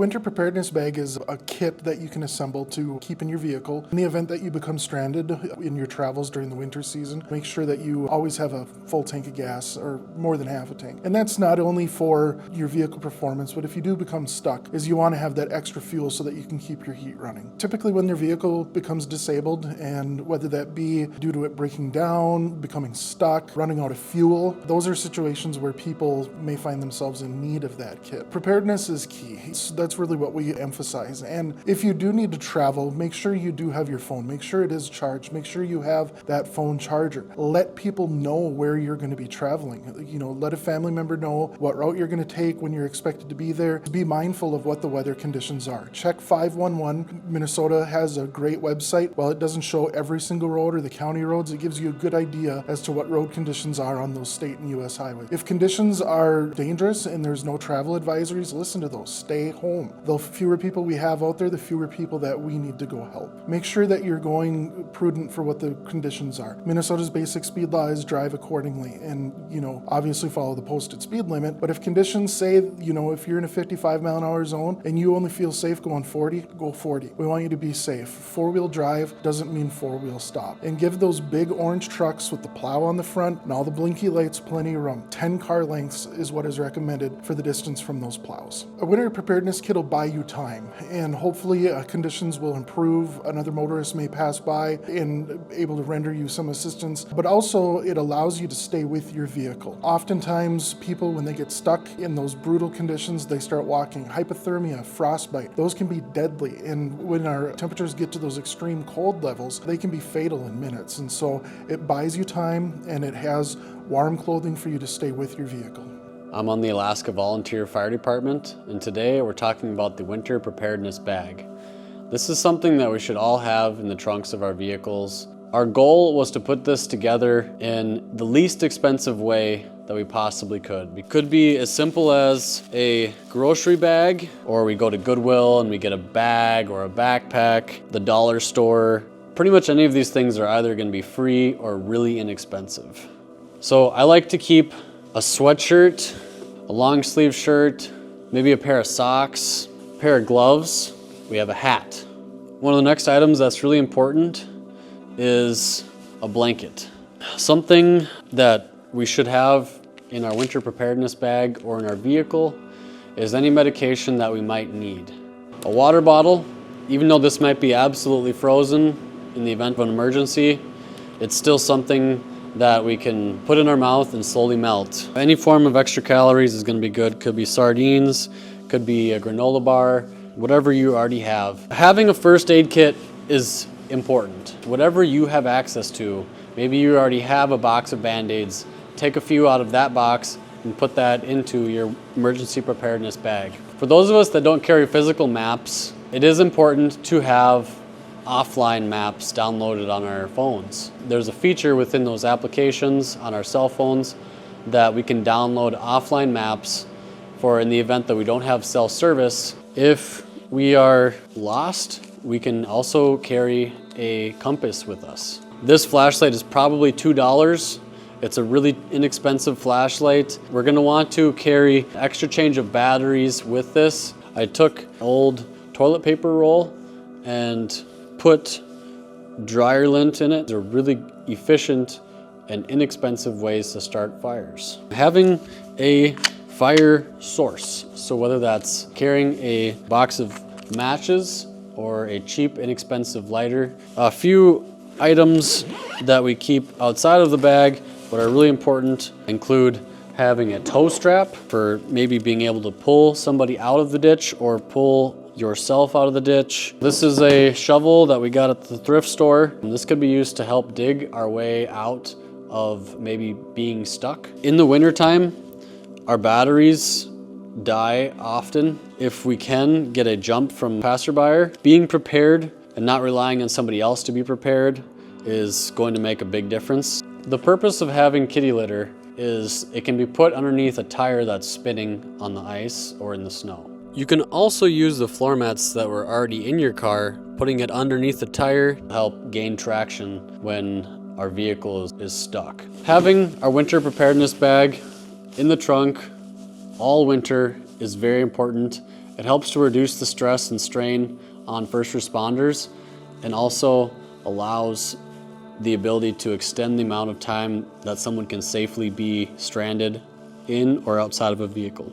Winter Preparedness Bag is a kit that you can assemble to keep in your vehicle. In the event that you become stranded in your travels during the winter season, make sure that you always have a full tank of gas or more than half a tank. And that's not only for your vehicle performance, but if you do become stuck, is you want to have that extra fuel so that you can keep your heat running. Typically when your vehicle becomes disabled, and whether that be due to it breaking down, becoming stuck, running out of fuel, those are situations where people may find themselves in need of that kit. Preparedness is key. That's really what we emphasize. And if you do need to travel, make sure you do have your phone. Make sure it is charged. Make sure you have that phone charger. Let people know where you're going to be traveling. Let a family member know what route you're going to take when you're expected to be there. Be mindful of what the weather conditions are. Check 511. Minnesota has a great website. While it doesn't show every single road or the county roads, it gives you a good idea as to what road conditions are on those state and U.S. highways. If conditions are dangerous and there's no travel advisories, listen to those. Stay home. The fewer people we have out there, the fewer people that we need to go help. Make sure that you're going prudent for what the conditions are. Minnesota's basic speed law is drive accordingly and, obviously follow the posted speed limit. But if conditions say, if you're in a 55-mile-an-hour zone and you only feel safe going 40, go 40. We want you to be safe. Four-wheel drive doesn't mean four-wheel stop. And give those big orange trucks with the plow on the front and all the blinky lights plenty of room. 10 car lengths is what is recommended for the distance from those plows. A winter preparedness kit will buy you time, and hopefully conditions will improve. Another motorist may pass by and able to render you some assistance, but also it allows you to stay with your vehicle. Oftentimes people, when they get stuck in those brutal conditions, they start walking. Hypothermia, frostbite, those can be deadly, and when our temperatures get to those extreme cold levels, they can be fatal in minutes. And so it buys you time, and it has warm clothing for you to stay with your vehicle. I'm on the Alaska Volunteer Fire Department, and today we're talking about the Winter Preparedness Bag. This is something that we should all have in the trunks of our vehicles. Our goal was to put this together in the least expensive way that we possibly could. It could be as simple as a grocery bag, or we go to Goodwill and we get a bag or a backpack, the dollar store. Pretty much any of these things are either going to be free or really inexpensive. So I like to keep a sweatshirt, a long sleeve shirt, maybe a pair of socks, a pair of gloves. We have a hat. One of the next items that's really important is a blanket. Something that we should have in our winter preparedness bag or in our vehicle is any medication that we might need. A water bottle, even though this might be absolutely frozen in the event of an emergency, it's still something that we can put in our mouth and slowly melt. Any form of extra calories is going to be good. Could be sardines, could be a granola bar, whatever you already have. Having a first aid kit is important. Whatever you have access to, maybe you already have a box of Band-Aids, take a few out of that box and put that into your emergency preparedness bag. For those of us that don't carry physical maps, it is important to have offline maps downloaded on our phones. There's a feature within those applications on our cell phones that we can download offline maps for in the event that we don't have cell service. If we are lost, we can also carry a compass with us. This flashlight is probably $2. It's a really inexpensive flashlight. We're gonna want to carry extra change of batteries with this. I took an old toilet paper roll and put dryer lint in it. They're really efficient and inexpensive ways to start fires. Having a fire source, so whether that's carrying a box of matches or a cheap, inexpensive lighter. A few items that we keep outside of the bag but are really important include having a tow strap for maybe being able to pull somebody out of the ditch or pull yourself out of the ditch. This is a shovel that we got at the thrift store. And this could be used to help dig our way out of maybe being stuck. In the wintertime, our batteries die often. If we can get a jump from passerby, being prepared and not relying on somebody else to be prepared is going to make a big difference. The purpose of having kitty litter is it can be put underneath a tire that's spinning on the ice or in the snow. You can also use the floor mats that were already in your car, putting it underneath the tire to help gain traction when our vehicle is stuck. Having our winter preparedness bag in the trunk all winter is very important, It helps to reduce the stress and strain on first responders and also allows the ability to extend the amount of time that someone can safely be stranded in or outside of a vehicle.